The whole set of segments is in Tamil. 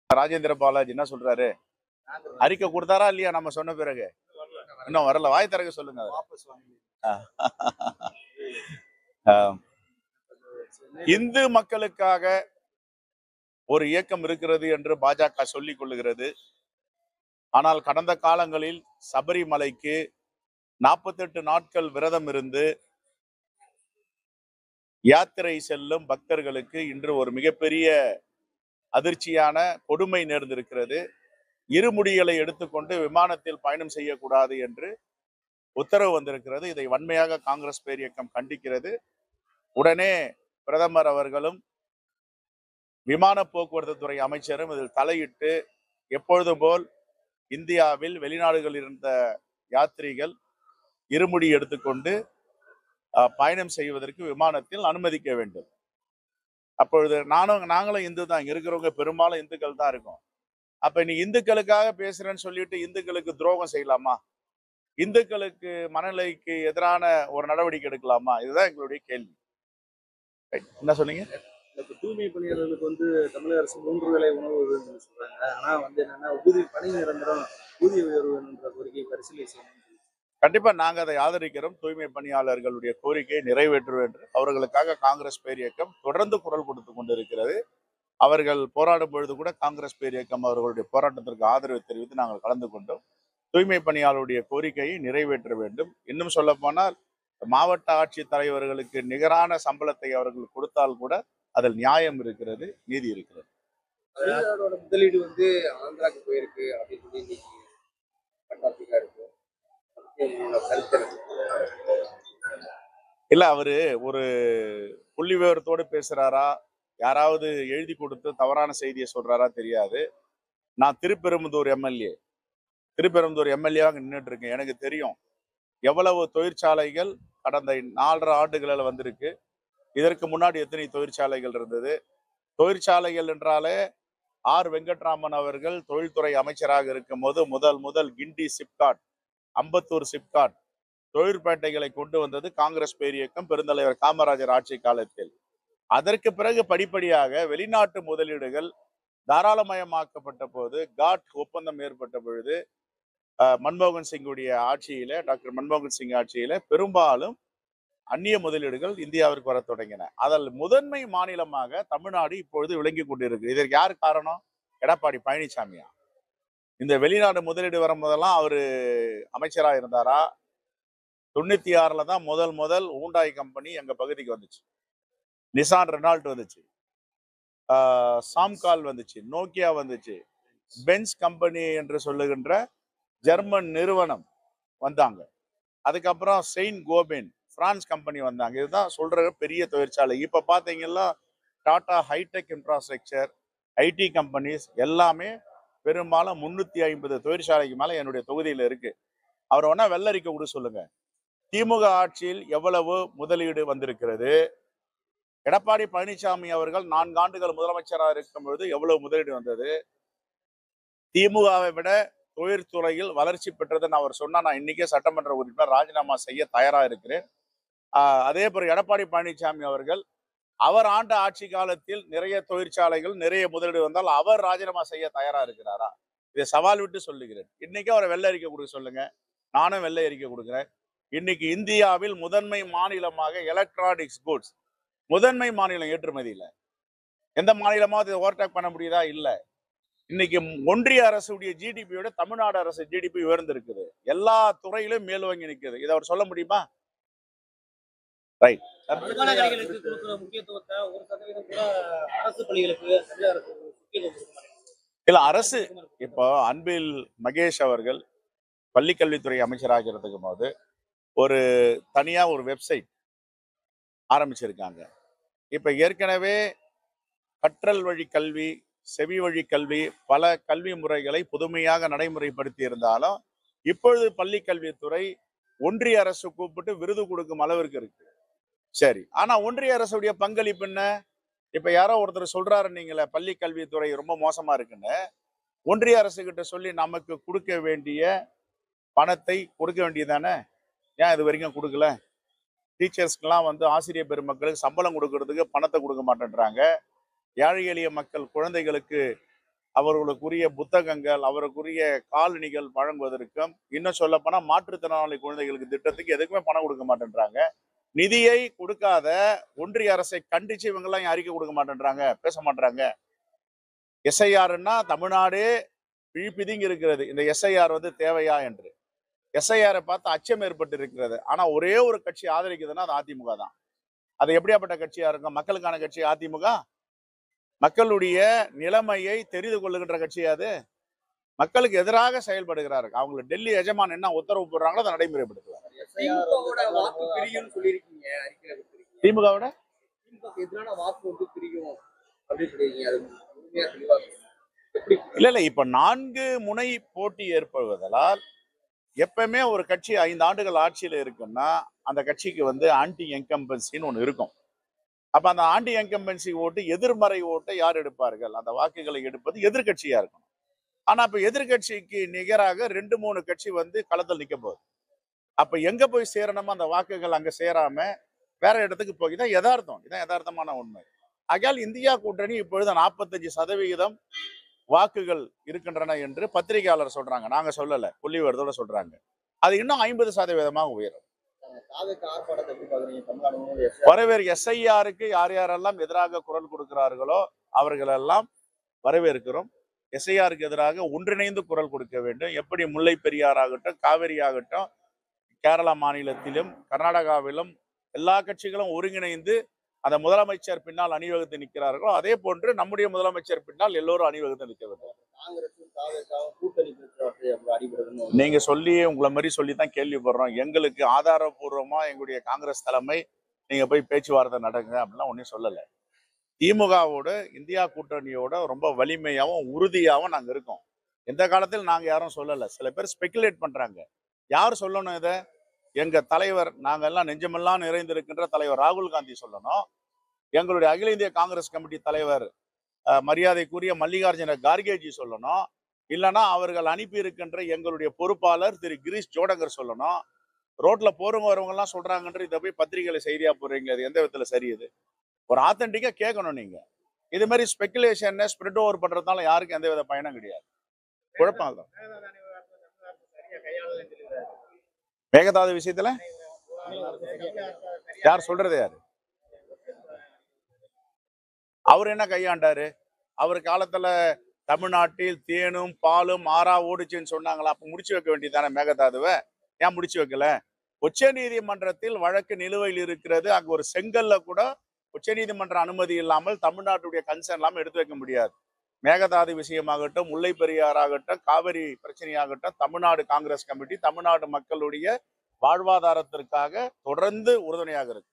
ராஜேந்திர பாலாஜி என்ன சொல்றாரு? அறிக்கை கொடுத்தாரா இல்லையா? நம்ம சொன்ன பிறகு இன்னும் வரல. வாய் திறக்க சொல்லுங்க. இந்து மக்களுக்காக ஒரு இயக்கம் இருக்கிறது என்று பாஜக சொல்லிக் கொள்ளுகிறது. ஆனால் கடந்த காலங்களில் சபரிமலைக்கு 48 நாட்கள் விரதம் இருந்து யாத்திரை செல்லும் பக்தர்களுக்கு இன்று ஒரு மிகப்பெரிய அதிர்ச்சியான கொடுமை நேர்ந்திருக்கிறது. இருமுடிகளை எடுத்துக்கொண்டு விமானத்தில் பயணம் செய்யக்கூடாது என்று உத்தரவு வந்திருக்கிறது. இதை வன்மையாக காங்கிரஸ் பேரியக்கம் கண்டிக்கிறது. உடனே பிரதமர் அவர்களும் விமான போக்குவரத்து துறை அமைச்சரும் இதில் தலையிட்டு எப்பொழுதும் போல் இந்தியாவில் வெளிநாடுகளில் இருந்த யாத்ரீகள் இருமுடி எடுத்துக்கொண்டு பயணம் செய்வதற்கு விமானத்தில் அனுமதிக்க வேண்டும். அப்பொழுது நாங்களும் இந்து தான், இங்க இருக்கிறவங்க பெரும்பாலும் இந்துக்கள் தான் இருக்கும். அப்ப நீ இந்துக்களுக்காக பேசுறேன்னு சொல்லிட்டு இந்துக்களுக்கு துரோகம் செய்யலாமா? இந்துக்களுக்கு மனநிலைக்கு எதிரான ஒரு நடவடிக்கை எடுக்கலாமா? இதுதான் எங்களுடைய கேள்வி. என்ன சொன்னீங்க? தூய்மை பணியாளர்களுக்கு வந்து தமிழக அரசு 3 வேளை உணவு சொல்றாங்க. ஆனா என்னன்னா ஊதிய பணி நிரந்தரம், ஊதிய உயர்வு என்ற கோரிக்கையை பரிசீலனை செய்யணும். கண்டிப்பா நாங்க அதை ஆதரிக்கிறோம். தூய்மை பணியாளர்களுடைய கோரிக்கையை நிறைவேற்றுவோம் என்று அவர்களுக்காக காங்கிரஸ் பேரியக்கம் தொடர்ந்து குரல் கொடுத்து கொண்டிருக்கிறது. அவர்கள் போராடும் பொழுது கூட காங்கிரஸ் பேரியக்கம் அவர்களுடைய போராட்டத்திற்கு ஆதரவு தெரிவித்து நாங்கள் கலந்து கொண்டோம். தூய்மை பணியாளருடைய கோரிக்கையை நிறைவேற்ற வேண்டும். இன்னும் சொல்ல போனால் மாவட்ட ஆட்சித் தலைவர்களுக்கு நிகரான சம்பளத்தை அவர்கள் கொடுத்தால் கூட அதில் நியாயம் இருக்கிறது, நீதி இருக்கிறது. முதலீடு வந்து ஆந்திராக்கு போயிருக்கு அப்படின்னு சொல்லி இல்ல, அவரு ஒரு புள்ளி விவரத்தோடு பேசுறாரா, யாராவது எழுதி கொடுத்து தவறான செய்தியை சொல்றாரா தெரியாது. நான் திருப்பெரும்புதூர் எம்எல்ஏவாக நின்றுட்டு இருக்கேன். எனக்கு தெரியும் எவ்வளவு தொழிற்சாலைகள் கடந்த 4.5 ஆண்டுகளில் வந்திருக்கு. இதற்கு முன்னாடி எத்தனை தொழிற்சாலைகள் இருந்தது. தொழிற்சாலைகள் என்றாலே ஆர் வெங்கட்ராமன் அவர்கள் தொழில்துறை அமைச்சராக இருக்கும் போது முதல் கிண்டி சிப்காட், அம்பத்தூர் சிப்காட் தொழிற்பேட்டைகளை கொண்டு வந்தது காங்கிரஸ் பேரியக்கம் பெருந்தலைவர் காமராஜர் ஆட்சி காலத்தில். அதற்கு பிறகு படிப்படியாக வெளிநாட்டு முதலீடுகள் தாராளமயமாக்கப்பட்ட போது, காட் ஒப்பந்தம் ஏற்பட்ட பொழுது மன்மோகன் சிங்குடைய ஆட்சியில, டாக்டர் மன்மோகன் சிங் ஆட்சியில பெரும்பாலும் அந்நிய முதலீடுகள் இந்தியாவிற்கு வர தொடங்கின. அதில் முதன்மை மாநிலமாக தமிழ்நாடு இப்பொழுது விளங்கி கொண்டிருக்கு. இதற்கு யார் காரணம்? எடப்பாடி பழனிசாமியா? இந்த வெளிநாடு முதலீடு வரும்போதெல்லாம் அவரு அமைச்சராக இருந்தாரா? 96 தான் முதல் ஊண்டாய் கம்பெனி எங்க பகுதிக்கு வந்துச்சு. நிசான் ரெனால்ட் வந்துச்சு, சாம்கால் வந்துச்சு, நோக்கியா வந்துச்சு, பென்ஸ் கம்பெனி என்று சொல்லுகின்ற ஜெர்மன் நிறுவனம் வந்தாங்க. அதுக்கப்புறம் செயின்ட் கோபென் பிரான்ஸ் கம்பெனி வந்தாங்க. இதுதான் சொல்ற பெரிய தொழிற்சாலை. இப்ப பாத்தீங்கன்னா Tata hi tech infrastructure, IT companies எல்லாமே பெரும்பாலும் 350 தொழிற்சாலைக்கு மேல என்னுடைய தொகுதியில இருக்கு. அவர் வேணா வெள்ளரிக்கை கூட சொல்லுங்க. திமுக ஆட்சியில் எவ்வளவு முதலீடு வந்திருக்கிறது, எடப்பாடி பழனிசாமி அவர்கள் 4 ஆண்டுகள் முதலமைச்சராக இருக்கும் பொழுது எவ்வளவு முதலீடு வந்தது, திமுகவை விட தொழிற்துறையில் வளர்ச்சி பெற்றதுன்னு அவர் சொன்னா நான் இன்னைக்கே சட்டமன்ற உறுப்பினர் ராஜினாமா செய்ய தயாரா இருக்கிறேன். அதே போல எடப்பாடி பழனிசாமி அவர்கள் அவர் ஆண்ட ஆட்சி காலத்தில் நிறைய தொழிற்சாலைகள் நிறைய முதலீடு வந்தால் அவர் ராஜினாமா செய்ய தயாரா இருக்கிறாரா? இதை சவால் விட்டு சொல்லுகிறேன். இன்னைக்கு அவரை வெள்ளை அறிக்கை கொடுக்க சொல்லுங்க, நானும் வெள்ளை அறிக்கை கொடுக்குறேன். இன்னைக்கு இந்தியாவில் முதன்மை மாநிலமாக எலக்ட்ரானிக்ஸ் குட்ஸ் முதன்மை மாநிலம் ஏற்றுமதியில எந்த மாநிலமாவது ஓவர்டேக் பண்ண முடியுதா? இல்ல. இன்னைக்கு ஒன்றிய அரசுடைய ஜிடிபியோட தமிழ்நாடு அரசு ஜிடிபி உயர்ந்திருக்குது. எல்லா துறையிலும் மேலோங்கி நிற்குது. இதை அவர் சொல்ல முடியுமா? ரைட். இல்ல, அரசு இப்போ அன்பில் மகேஷ் அவர்கள் பள்ளிக்கல்வித்துறை அமைச்சராக இருக்கும் போது ஒரு தனியா ஒரு வெப்சைட் ஆரம்பிச்சிருக்காங்க. இப்ப ஏற்கனவே கற்றல் வழி கல்வி, செவி வழி கல்வி, பல கல்வி முறைகளை புதுமையாக நடைமுறைப்படுத்தி இருந்தாலும் இப்பொழுது பள்ளி கல்வித்துறை ஒன்றிய அரசு கூப்பிட்டு விருது கொடுக்கும் அளவிற்கு இருக்கு. சரி, ஆனா ஒன்றிய அரசுடைய பங்களிப்பு என்ன? இப்ப யாரோ ஒருத்தர் சொல்றாரு, நீங்கள பள்ளி கல்வித்துறை ரொம்ப மோசமா இருக்குன்னு. ஒன்றிய அரசு கிட்ட சொல்லி நமக்கு கொடுக்க வேண்டிய பணத்தை கொடுக்க வேண்டியதானே? ஏன் இது வரைக்கும் கொடுக்கல? டீச்சர்ஸ்க்கெல்லாம் ஆசிரியர் பெருமக்களுக்கு சம்பளம் கொடுக்கறதுக்கு பணத்தை கொடுக்க மாட்டேன்றாங்க. ஏழை எளிய மக்கள் குழந்தைகளுக்கு அவர்களுக்குரிய புத்தகங்கள், அவருக்குரிய காலணிகள் வழங்குவதற்கும், இன்னும் சொல்ல போனா மாற்றுத்திறனாளி குழந்தைகளுக்கு திட்டத்துக்கு எதுக்குமே பணம் கொடுக்க மாட்டேன்றாங்க. நிதியை கொடுக்காத ஒன்றிய அரசை கண்டிச்சு இவங்கெல்லாம் அறிக்கை கொடுக்க மாட்டேன்றாங்க, பேச மாட்டாங்க. எஸ்ஐஆர்னா தமிழ்நாடே பிதுங்கி இருக்கிறது. இந்த எஸ்ஐஆர் தேவையா என்று. எஸ்ஐஆரை பார்த்து அச்சம் ஏற்பட்டு இருக்கிறது. ஆனா ஒரே ஒரு கட்சி ஆதரிக்குதுன்னா அது அதிமுக தான். அது எப்படியாப்பட்ட கட்சியா இருக்கும்? மக்களுக்கான கட்சி அதிமுக. மக்களுடைய நிலைமையை தெரிந்து கொள்ளுகின்ற கட்சி அது. மக்களுக்கு எதிராக செயல்படுகிறார்கள். அவங்களுக்கு டெல்லி எஜமான் என்ன உத்தரவு போடுறாங்களோ அதை நடைமுறைப்படுத்துவாங்க. திமுகவோட வாக்கு பிரியும் சொல்லியிருக்கீங்க, அறிக்கையில கொடுத்திருக்கீங்க. திமுகவோட திமுக எதிரான வாக்கு பிரியும் அப்படின்னு சொல்லியிருக்கீங்க. அது உண்மையா தெளிவா எப்படி? இல்ல இப்ப 4 முனை போட்டி ஏற்படுவதால் எப்பவுமே ஒரு கட்சி 5 ஆண்டுகள் ஆட்சியில இருக்குன்னா அந்த கட்சிக்கு ஆன்டி என்கம்பன்சின்னு ஒண்ணு இருக்கும். அப்ப அந்த ஆன்டி என்கம்பன்சி ஓட்டு, எதிர்மறை ஓட்டை யார் எடுப்பார்கள்? அந்த வாக்குகளை எடுப்பது எதிர்கட்சியா இருக்கும். ஆனா இப்ப எதிர்கட்சிக்கு நிகராக 2-3 கட்சி களத்தில் நிக்க போகுது. அப்ப எங்க போய் சேரணுமோ அந்த வாக்குகள் அங்க சேராம வேற இடத்துக்கு போய், இதான் யதார்த்தம். இதான் யதார்த்தமான உண்மை. ஆகையால் இந்தியா கூட்டணி இப்பொழுது 45% வாக்குகள் இருக்கின்றன என்று பத்திரிகையாளர் சொல்றாங்க. நாங்க சொல்லல, புள்ளி விவரத்தோட சொல்றாங்க. அது இன்னும் 50% உயரும். வரவேறு எஸ்ஐஆருக்கு யார் யாரெல்லாம் எதிராக குரல் கொடுக்கிறார்களோ அவர்களெல்லாம் வரவேற்கிறோம். எஸ்ஐஆருக்கு எதிராக ஒன்றிணைந்து குரல் கொடுக்க வேண்டும். எப்படி முல்லை பெரியார் ஆகட்டும், காவிரி ஆகட்டும், கேரளா மாநிலத்திலும் கர்நாடகாவிலும் எல்லா கட்சிகளும் ஒருங்கிணைந்து அந்த முதலமைச்சர் பின்னால் அணிவகுத்து நிற்கிறார்களோ அதே போன்று நம்முடைய முதலமைச்சர் பின்னால் எல்லோரும் அணிவகுத்து நிற்க வேண்டும். நீங்க சொல்லி உங்களை மாதிரி சொல்லித்தான் கேள்விப்படுறோம். எங்களுக்கு ஆதாரபூர்வமா எங்களுடைய காங்கிரஸ் தலைமை நீங்க போய் பேச்சுவார்த்தை நடங்க அப்படிலாம் ஒன்னும் சொல்லல. திமுகவோட இந்தியா கூட்டணியோட ரொம்ப வலிமையாவும் உறுதியாவும் நாங்க இருக்கோம். எந்த காலத்தில் நாங்க யாரும் சொல்லல. சில பேர் ஸ்பெகுலேட் பண்றாங்க. யார் சொல்லணும் இதை? எங்க தலைவர், நாங்க எல்லாம் நெஞ்சமெல்லாம் நிறைந்திருக்கின்ற தலைவர் ராகுல் காந்தி சொல்லணும். எங்களுடைய அகில இந்திய காங்கிரஸ் கமிட்டி தலைவர் மரியாதைக்குரிய மல்லிகார்ஜுன கார்கேஜி சொல்லணும். இல்லைன்னா அவர்கள் அனுப்பி இருக்கின்ற எங்களுடைய பொறுப்பாளர் திரு கிரீஷ் ஜோடங்கர் சொல்லணும். ரோட்ல போறவங்க வரவங்க எல்லாம் சொல்றாங்கன்ற இதை போய் பத்திரிகையில செய்தியா போடுறீங்க. அது எந்த விதத்துல சரி? இது ஒரு ஆத்தென்டிக்கா கேட்கணும். நீங்க இது மாதிரி ஸ்பெகுலேஷன் ஸ்ப்ரெட் ஓவர் பண்றதுனால யாருக்கும் எந்த வித பயனும் கிடையாது. குழப்பம் தான். மேகதாது விஷயத்துல யார் சொல்றது? யாரு அவர் என்ன கையாண்டாரு? அவர் காலத்துல தமிழ்நாட்டில் தேனும் பாலும் ஆறா ஓடுச்சுன்னு சொன்னாங்களா? அப்ப முடிச்சு வைக்க வேண்டியதானே மேகதாதுவை? ஏன் முடிச்சு வைக்கல? உச்ச நீதிமன்றத்தில் வழக்கு நிலுவையில் இருக்கிறது. அங்க ஒரு செங்கல்ல கூட உச்ச நீதிமன்ற அனுமதி இல்லாமல் தமிழ்நாட்டுடைய கன்சர்ன் இல்லாமல் எடுத்து வைக்க முடியாது. மேகதாது விஷயமாகட்டும், முல்லை பெரியார் ஆகட்டும், காவிரி பிரச்சனையாகட்டும், தமிழ்நாடு காங்கிரஸ் கமிட்டி தமிழ்நாடு மக்களுடைய வாழ்வாதாரத்திற்காக தொடர்ந்து உறுதுணையாக இருக்கு.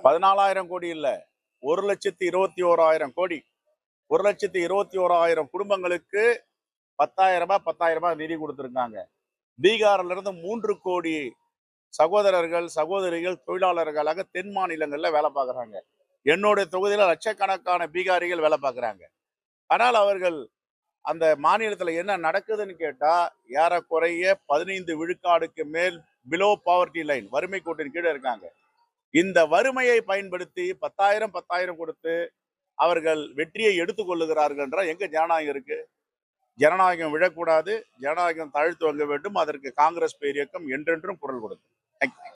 14,000 கோடி இல்ல, 1,21,000 கோடி. 1,21,000 குடும்பங்களுக்கு 10,000 ரூபாய் நிதி கொடுத்திருக்காங்க. பீகார்ல இருந்து 3 கோடி சகோதரர்கள் சகோதரிகள் தொழிலாளர்களாக தென் மாநிலங்கள்ல வேலை பார்க்கறாங்க. என்னுடைய தொகுதியில லட்சக்கணக்கான பீகாரிகள் வேலை பார்க்கறாங்க. ஆனால் அவர்கள் அந்த மாநிலத்துல என்ன நடக்குதுன்னு கேட்டா, ஏறக்குறைய 15 விழுக்காடுக்கு மேல் பிலோ பாவர்ட்டி லைன், வறுமை கோட்டின் கீழே இருக்காங்க. இந்த வறுமையை பயன்படுத்தி 10,000 கொடுத்து அவர்கள் வெற்றியை எடுத்துக் கொள்ளுகிறார்கள் என்றால் எங்க ஜனநாயகம் இருக்கு? ஜனநாயகம் விழக்கூடாது, ஜனநாயகம் தழைத்து வாங்க வேண்டும். அதற்கு காங்கிரஸ் பேரியக்கம் என்றென்றும் குரல் கொடுக்கும்.